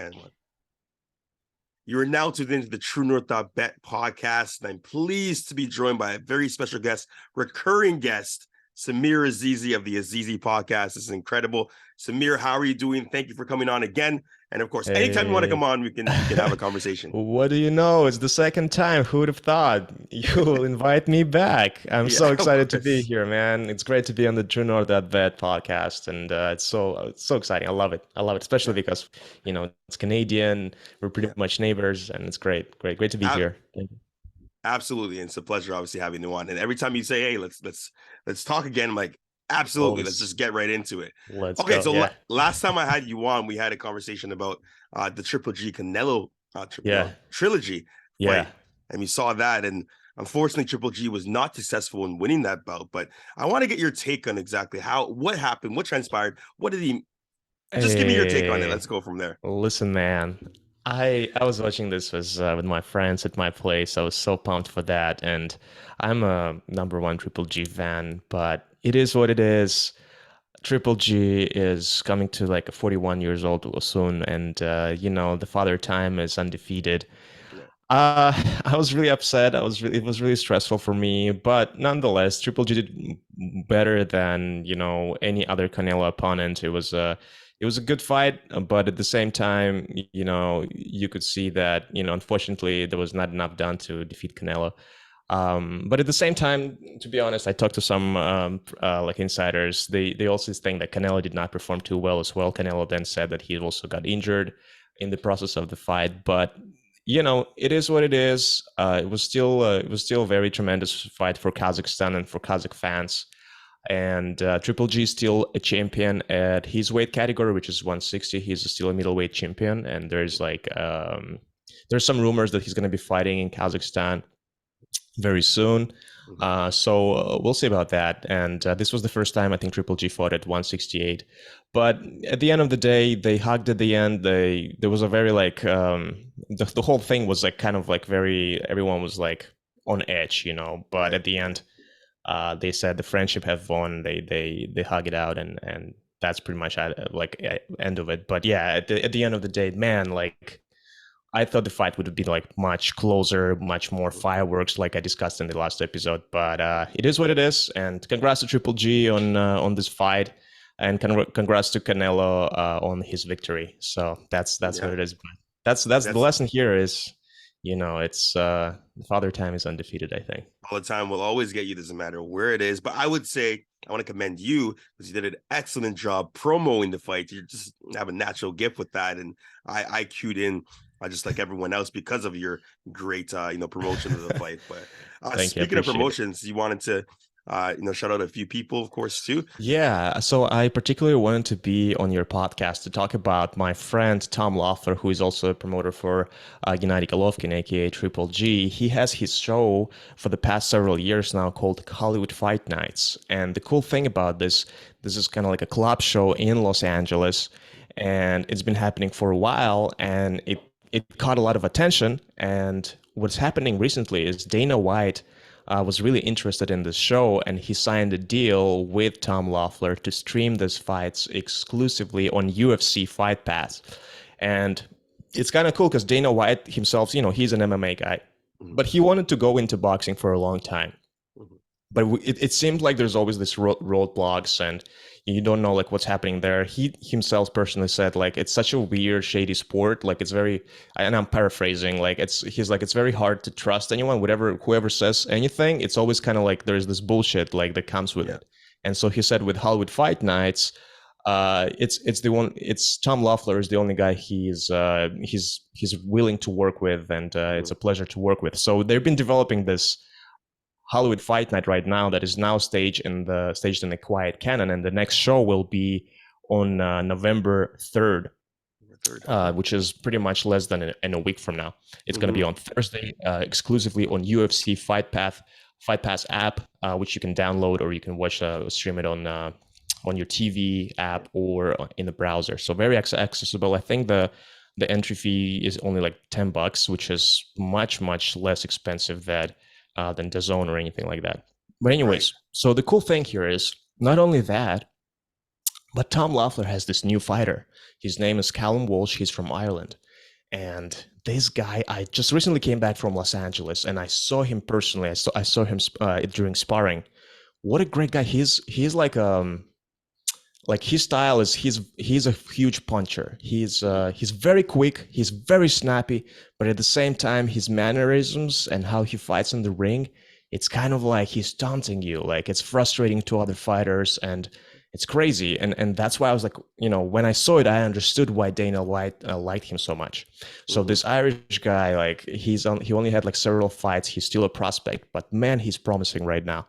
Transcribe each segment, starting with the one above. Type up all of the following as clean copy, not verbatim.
And you are now tuned into the TrueNorth.bet Podcast, and I'm pleased to be joined by a very special guest, recurring guest, Samir Azizi of the Azizi Podcast. This is incredible. Samir, how are you doing? Thank you for coming on again. And of course, anytime you want to come on, we can have a conversation. What do you know? It's the second time. Who would have thought you'll invite me back? I'm so excited to be here, man. It's great to be on the TrueNorth.bet Podcast, and it's so exciting. I love it. Especially because it's Canadian. We're pretty much neighbors, and it's great to be here. Thank you. Absolutely, and it's a pleasure, obviously, having you on. And every time you say, "Hey, let's talk again," I'm like, absolutely, let's just get right into it. Last time I had you on, we had a conversation about the Triple G Canelo trilogy fight, and we saw that. And unfortunately, Triple G was not successful in winning that bout. But I want to get your take on exactly what happened, what transpired, what did he? Just give me your take on it. Let's go from there. Listen, man. I was watching this with my friends at my place. I was so pumped for that, and I'm a #1 Triple G fan, but it is what it is. Triple G is coming to like 41 years old soon, and the father time is undefeated. I was really upset. It was really stressful for me, but nonetheless, Triple G did better than any other Canelo opponent. It was a good fight, but at the same time, you could see that, unfortunately, there was not enough done to defeat Canelo. But at the same time, to be honest, I talked to some insiders. They also think that Canelo did not perform too well as well. Canelo then said that he also got injured in the process of the fight. But it is what it is. It was still a very tremendous fight for Kazakhstan and for Kazakh fans. And Triple G is still a champion at his weight category, which is 160. He's still a middleweight champion, and there's some rumors that he's going to be fighting in Kazakhstan very soon. So we'll see about that. And this was the first time I think Triple G fought at 168. But at the end of the day, they hugged at the end. There was a very the whole thing was everyone was on edge, But at the end, they said the friendship have won. They hug it out, and that's pretty much end of it. But yeah, at the end of the day, man, I thought the fight would be much closer, much more fireworks, like I discussed in the last episode. But it is what it is, and congrats to Triple G on this fight, and congrats to Canelo on his victory. So that's what it is. But that's the lesson here is. It's father time is undefeated, I think. All the time will always get you, doesn't matter where it is. But I would say I want to commend you because you did an excellent job promoting the fight. You just have a natural gift with that. And I cued in just like everyone else because of your great promotion of the fight. But speaking of promotions, you wanted to shout out a few people, of course, too. Yeah, so I particularly wanted to be on your podcast to talk about my friend Tom Loeffler, who is also a promoter for Gennady Golovkin, aka Triple G. He has his show for the past several years now called Hollywood Fight Nights. And the cool thing about this is kind of like a club show in Los Angeles, and it's been happening for a while, and it caught a lot of attention. And what's happening recently is Dana White was really interested in this show, and he signed a deal with Tom Loeffler to stream these fights exclusively on UFC Fight Pass. And it's kind of cool because Dana White himself, he's an MMA guy, but he wanted to go into boxing for a long time. But it seemed like there's always this roadblocks, and you don't know what's happening there. He himself personally said it's such a weird, shady sport. It's very, and I'm paraphrasing. It's very hard to trust anyone. Whoever says anything, it's always kind of there's this bullshit that comes with it. And so he said with Hollywood Fight Nights, it's Tom Loeffler is the only guy he's willing to work with, and it's a pleasure to work with. So they've been developing this Hollywood Fight Night right now that is now staged in the Quiet Cannon, and the next show will be on November 3rd, which is pretty much less than in a week from now. It's going to be on Thursday, exclusively on UFC Fight Pass app, which you can download or you can watch stream it on your TV app or in the browser. So very accessible. I think the entry fee is only $10, which is much less expensive than DAZN or anything like that. But anyways, So the cool thing here is not only that, But Tom Loeffler has this new fighter. His name is Callum Walsh. He's from Ireland. And this guy, I just recently came back from Los Angeles and I saw him personally. I saw him during sparring. What a great guy. He's like his style is he's a huge puncher. He's very quick, he's very snappy, but at the same time his mannerisms and how he fights in the ring, it's kind of like he's taunting you. Like it's frustrating to other fighters and it's crazy. And that's why I was like, when I saw it, I understood why Dana White liked him so much. So this Irish guy, like he only had like several fights. He's still a prospect, but man, he's promising right now.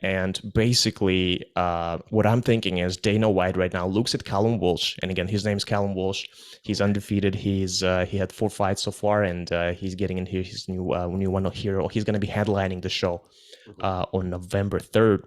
And basically, what I'm thinking is Dana White right now looks at Callum Walsh, and again, his name is Callum Walsh. He's undefeated. He had 4 fights so far, and he's getting into his new one here. He's going to be headlining the show on November 3rd.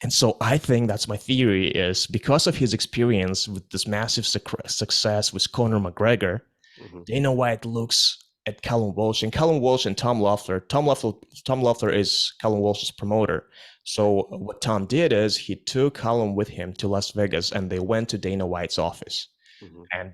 And so I think that's my theory is because of his experience with this massive success with Conor McGregor, Dana White looks at Callum Walsh and Tom Loeffler. Tom Loeffler is Callum Walsh's promoter. So what Tom did is he took Callum with him to Las Vegas and they went to Dana White's office. And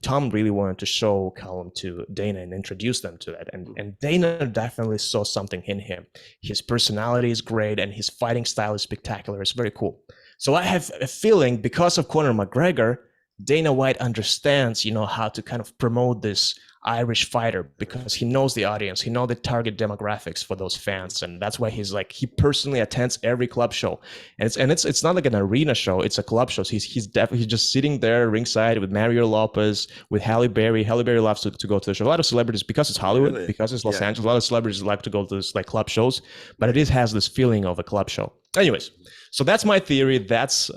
Tom really wanted to show Callum to Dana and introduce them to that. And Dana definitely saw something in him. His personality is great and his fighting style is spectacular. It's very cool. So I have a feeling because of Conor McGregor, Dana White understands, how to kind of promote this Irish fighter because he knows the audience, he knows the target demographics for those fans, and that's why he personally attends every club show, and it's not like an arena show, it's a club show. So he's definitely just sitting there ringside with Mario Lopez, with Halle Berry. Halle Berry loves to go to the show. A lot of celebrities, because it's Hollywood, because it's Los Angeles, a lot of celebrities like to go to this like club shows, but it has this feeling of a club show. Anyways, so that's my theory. That's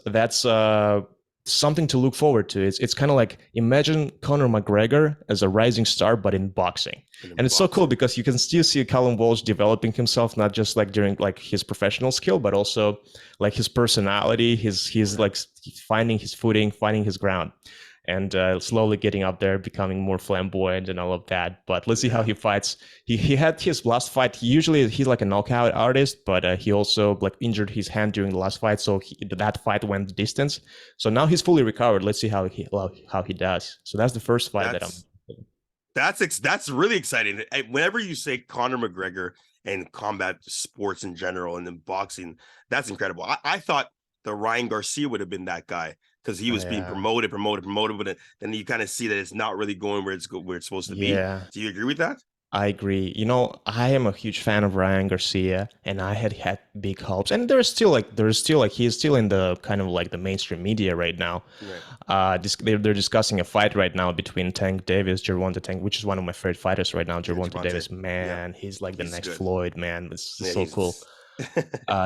something to look forward to. It's kind of like imagine Conor McGregor as a rising star, but in boxing. And it's so cool because you can still see Callum Walsh developing himself, not just like during like his professional skill, but also like his personality. He's like finding his footing, finding his ground, and slowly getting up there, becoming more flamboyant and all of that. But let's see how he fights. He had his last fight. He's like a knockout artist, but he also like injured his hand during the last fight, so that fight went the distance. So now he's fully recovered. Let's see how he does. So that's the first fight that's really exciting. Whenever you say Conor McGregor and combat sports in general, and then boxing, that's incredible. I thought the Ryan Garcia would have been that guy, because he was being promoted, but then you kind of see that it's not really going where it's supposed to be. Do you agree with that? I agree. I am a huge fan of Ryan Garcia, and I had big hopes. And he's still in the kind of like the mainstream media right now. They're discussing a fight right now between Gervonta Tank, which is one of my favorite fighters right now. Gervonta Davis, man, he's like he's next good. Floyd, man. It's so cool.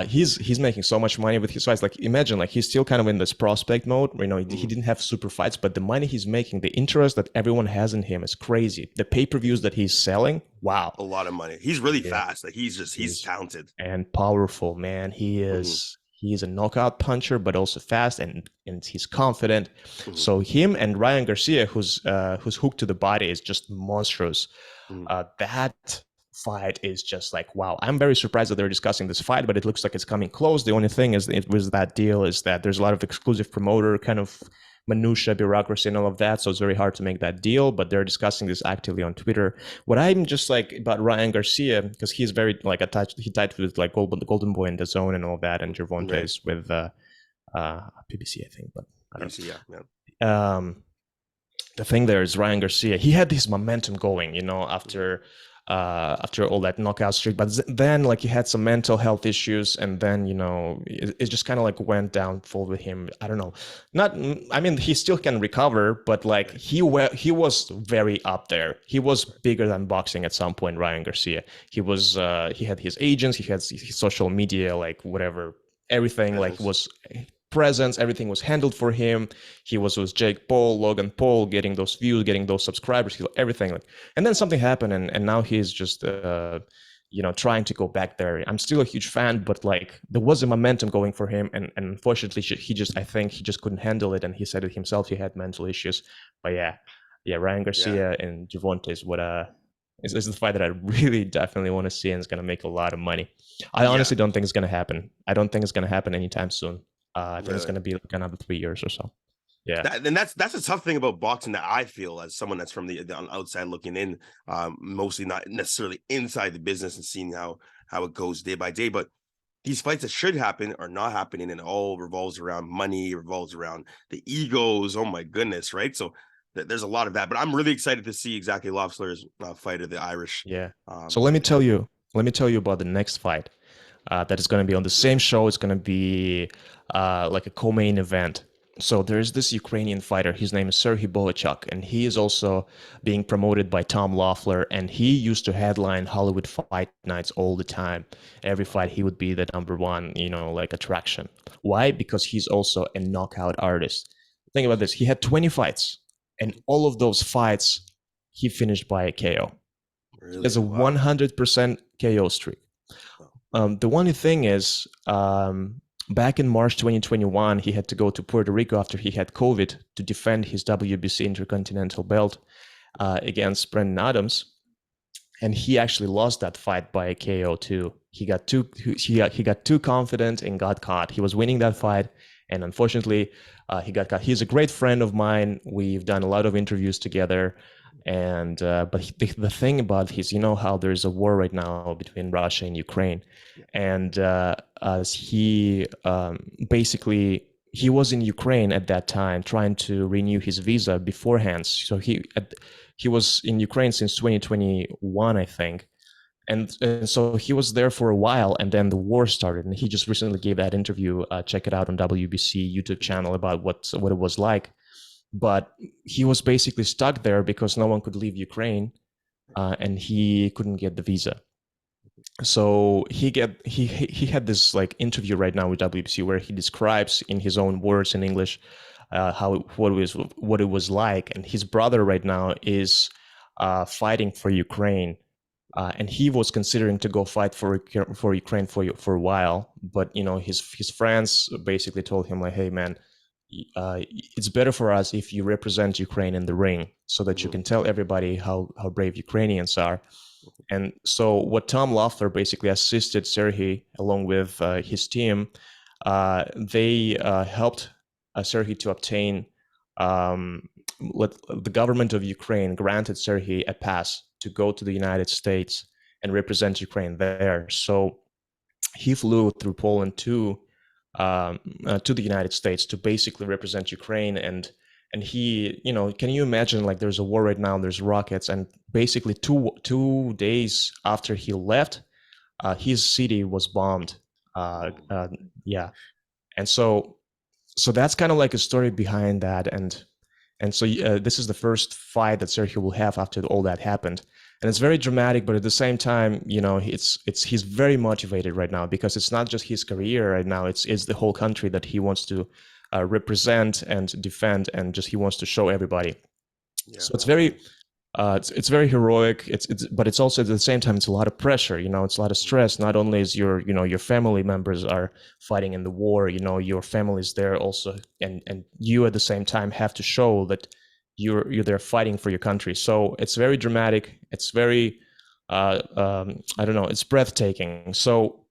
He's making so much money with his fights. Like imagine, like he's still kind of in this prospect mode. He didn't have super fights, but the money he's making, the interest that everyone has in him is crazy. The pay-per-views that he's selling, wow, a lot of money. He's really fast. Like he's talented and powerful, man. He is. He's a knockout puncher, but also fast and he's confident. So him and Ryan Garcia, who's hooked to the body, is just monstrous. That fight is just like, wow. I'm very surprised that they're discussing this fight, but it looks like it's coming close. The only thing is that deal is that there's a lot of exclusive promoter kind of minutia, bureaucracy and all of that, so it's very hard to make that deal, but they're discussing this actively on Twitter. What I'm just like about Ryan Garcia, because he's very like attached, he tied with like Golden Boy and DAZN and all of that, and Gervonta is with PBC, I think, but I don't know. The thing there is Ryan Garcia, he had this momentum going, after all that knockout streak, but then like he had some mental health issues, and then it just kind of like went downfall with him. I don't know, he still can recover, but like he was very up there. He was bigger than boxing at some point. Ryan Garcia, he had his agents, he had his social media, like whatever, everything like was presence, everything was handled for him. He was with Jake Paul, Logan Paul, getting those views, getting those subscribers, everything. And then something happened, and now he's just trying to go back there. I'm still a huge fan, but like there was a momentum going for him, and unfortunately I think he just couldn't handle it, and he said it himself, he had mental issues. But Ryan Garcia and Gervonta is what is the fight that I really definitely want to see, and it's going to make a lot of money. I honestly don't think it's going to happen. I don't think it's going to happen anytime soon. I think it's going to be like another 3 years or so. Yeah. That's a tough thing about boxing that I feel, as someone that's from the outside looking in, mostly not necessarily inside the business and seeing how it goes day by day. But these fights that should happen are not happening, and it all revolves around money, revolves around the egos. Oh my goodness, right? So there's a lot of that. But I'm really excited to see exactly Loeffler's fight of the Irish. Yeah. So let me tell you about the next fight that is going to be on the same show. It's going to be like a co-main event. So there's this Ukrainian fighter. His name is Serhii Bohachuk, and he is also being promoted by Tom Loeffler. And he used to headline Hollywood fight nights all the time. Every fight, he would be the number one, like attraction. Why? Because he's also a knockout artist. Think about this. He had 20 fights, and all of those fights, he finished by a KO. Really? He has a 100% KO streak. The only thing is, back in March 2021, he had to go to Puerto Rico after he had COVID to defend his WBC Intercontinental belt against Brendan Adams, and he actually lost that fight by a KO too. He got too confident and got caught. He was winning that fight, and unfortunately, he got caught. He's a great friend of mine. We've done a lot of interviews together. And but the thing about his, how there's a war right now between Russia and Ukraine, and he basically he was in Ukraine at that time trying to renew his visa beforehand. So he was in Ukraine since 2021, I think, and so he was there for a while, and then the war started, and he just recently gave that interview. Check it out on WBC YouTube channel about what it was like. But he was basically stuck there because no one could leave Ukraine, and he couldn't get the visa. So he had this like interview right now with WBC where he describes in his own words in English what it was like. And his brother right now is fighting for Ukraine, and he was considering to go fight for Ukraine for a while. But his friends basically told him like, hey man, it's better for us if you represent Ukraine in the ring so that you can tell everybody how brave Ukrainians are. And so what Tom Loeffler basically assisted Serhii along with his team, they helped Serhii to obtain, the government of Ukraine granted Serhii a pass to go to the United States and represent Ukraine there. So he flew through Poland to the United States to basically represent Ukraine. And he, can you imagine, like, there's a war right now, there's rockets, and basically two days after he left, his city was bombed. Yeah. And so that's kind of like a story behind that. And so this is the first fight that Serhii will have after all that happened. And it's very dramatic, but at the same time, he's very motivated right now because it's not just his career right now. It's the whole country that he wants to represent and defend, and just he wants to show everybody. Yeah. So it's very, it's very heroic. But it's also at the same time it's a lot of pressure. It's a lot of stress. Not only is your family members are fighting in the war. Your family is there also, and you at the same time have to show that you're there fighting for your country. So it's very dramatic. It's very, I don't know, it's breathtaking. So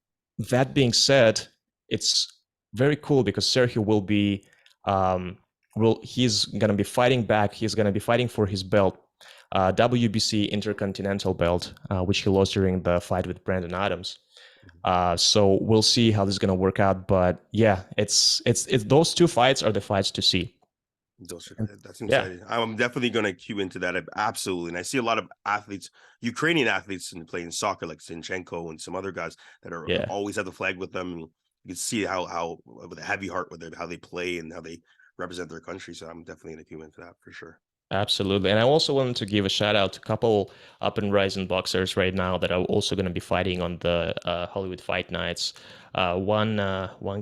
that being said, it's very cool because Serhii will be, he's going to be fighting back. He's going to be fighting for his belt, WBC Intercontinental belt, which he lost during the fight with Brendan Adams. So we'll see how this is going to work out. But yeah, it's those two fights are the fights to see. That's exciting. Yeah. I'm definitely going to cue into that. Absolutely. And I see a lot of athletes, Ukrainian athletes, playing soccer, like Zinchenko and some other guys that are always have the flag with them. You can see how with a heavy heart with how they play and how they represent their country. So I'm definitely going to cue into that for sure. Absolutely. And I also wanted to give a shout out to a couple up and rising boxers right now that are also going to be fighting on the Hollywood fight nights. One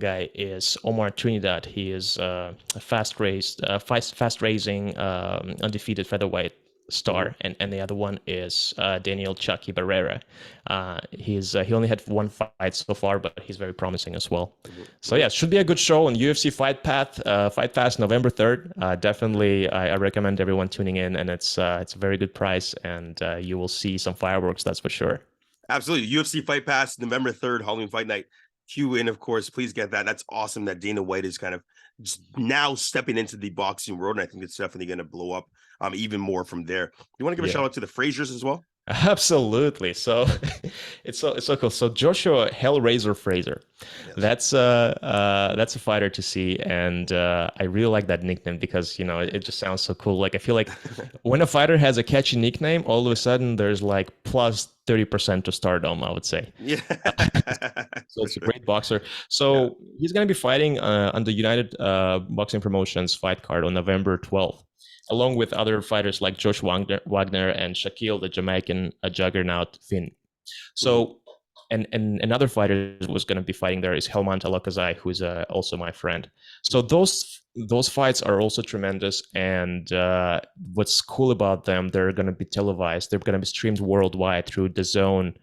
guy is Omar Trinidad. He is a fast raising undefeated featherweight star, and the other one is Daniel Chucky Barrera. He only had one fight so far, but he's very promising as well. So yeah, it should be a good show on UFC Fight Pass November 3rd. Definitely, I recommend everyone tuning in, and it's a very good price, and you will see some fireworks, that's for sure. Absolutely. UFC Fight Pass November 3rd, Halloween Fight Night. Q in, of course. Please get that. That's awesome that Dana White is kind of just now stepping into the boxing world, and I think it's definitely going to blow up even more from there. You want to give a shout out to the FRAZERs as well? Absolutely. So it's so cool. So Joshua Hellraiser Fraser, yes. That's a fighter to see, and I really like that nickname because it just sounds so cool. Like I feel like when a fighter has a catchy nickname, all of a sudden there's like plus 30% to stardom, I would say. Yeah. So it's a great boxer. So he's going to be fighting on the United Boxing Promotions fight card on November 12th. Along with other fighters like Josh Wagner and SHAKEEL, the Jamaican juggernaut FINN. So, and another fighter was going to be fighting there is Helmant Alakazai, who's also my friend. So those fights are also tremendous. And what's cool about them, they're going to be televised. They're going to be streamed worldwide through the DAZN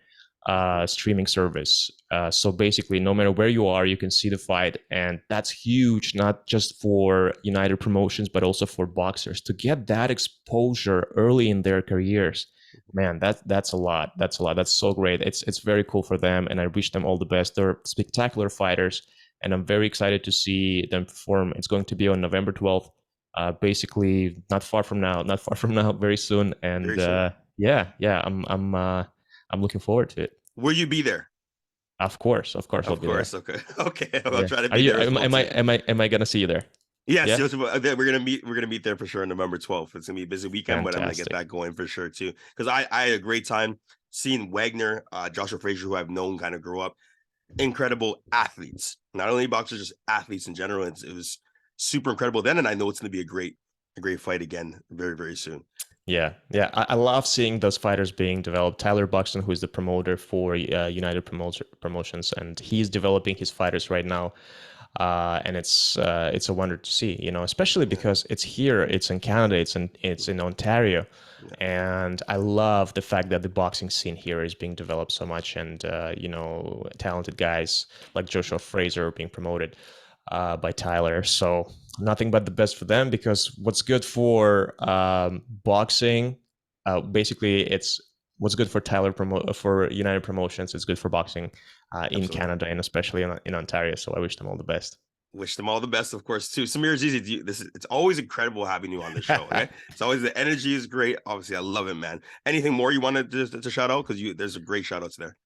streaming service. So basically, no matter where you are, you can see the fight, and that's huge, not just for United Promotions, but also for boxers to get that exposure early in their careers. Man, that's a lot. That's a lot. That's so great. It's very cool for them, and I wish them all the best. They're spectacular fighters, and I'm very excited to see them perform. It's going to be on November 12th. Basically, not far from now, very soon. And very soon. I'm looking forward to it. Will you be there? Of course, I'll be there. Okay. I'll try to be there. Am I gonna see you there? Yes, we're gonna meet there for sure on November 12th. It's gonna be a busy weekend, but I'm gonna get that going for sure too. Because I had a great time seeing WAGNER, Joshua Frazier, who I've known kind of grow up. Incredible athletes, not only boxers, just athletes in general. It was super incredible then, and I know it's gonna be a great fight again very, very soon. Yeah. I love seeing those fighters being developed. Tyler Buxton, who is the promoter for United Promotions, and he's developing his fighters right now. And it's a wonder to see, especially because it's here, it's in Canada, it's in Ontario, and I love the fact that the boxing scene here is being developed so much, and talented guys like Joshua Fraser being promoted by Tyler. So nothing but the best for them, because what's good for boxing, basically it's what's good for Tyler for United Promotions, it's good for boxing in Canada, and especially in Ontario. So I wish them all the best. Wish them all the best, of course, too. Samir Azizi, it's always incredible having you on the show. Okay, it's always, the energy is great. Obviously, I love it, man. Anything more you wanted to shout out? Because there's a great shout outs there.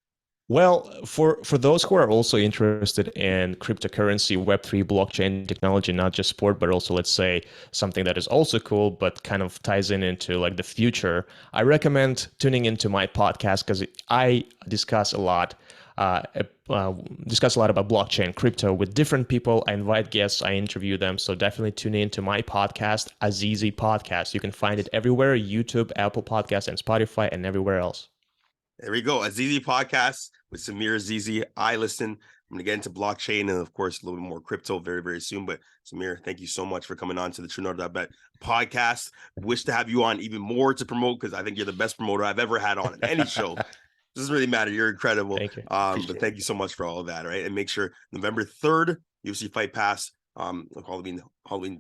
Well, for those who are also interested in cryptocurrency, Web3, blockchain technology, not just sport, but also, let's say, something that is also cool, but kind of ties into like the future, I recommend tuning into my podcast, because I discuss a lot about blockchain, crypto with different people. I invite guests, I interview them. So definitely tune in to my podcast, Azizi Podcast. You can find it everywhere: YouTube, Apple Podcasts, and Spotify, and everywhere else. There we go. Azizi Podcast with Samir Azizi. I listen. I'm going to get into blockchain and, of course, a little bit more crypto very, very soon. But Samir, thank you so much for coming on to the TrueNorth.bet podcast. Wish to have you on even more to promote, because I think you're the best promoter I've ever had on any show. Doesn't really matter. You're incredible. Thank you. But thank you so much for all of that. Right. And make sure November 3rd, UFC Fight Pass, Halloween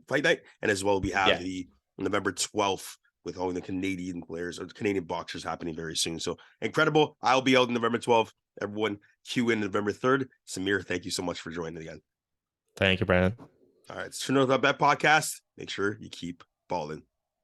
Fight Night. And as well, we have the November 12th with all the Canadian players or Canadian boxers happening very soon. So incredible. I'll be out on November 12th. Everyone queue in November 3rd. Samir, thank you so much for joining again. Thank you, Brandon. All right. It's TrueNorth.bet podcast. Make sure you keep balling.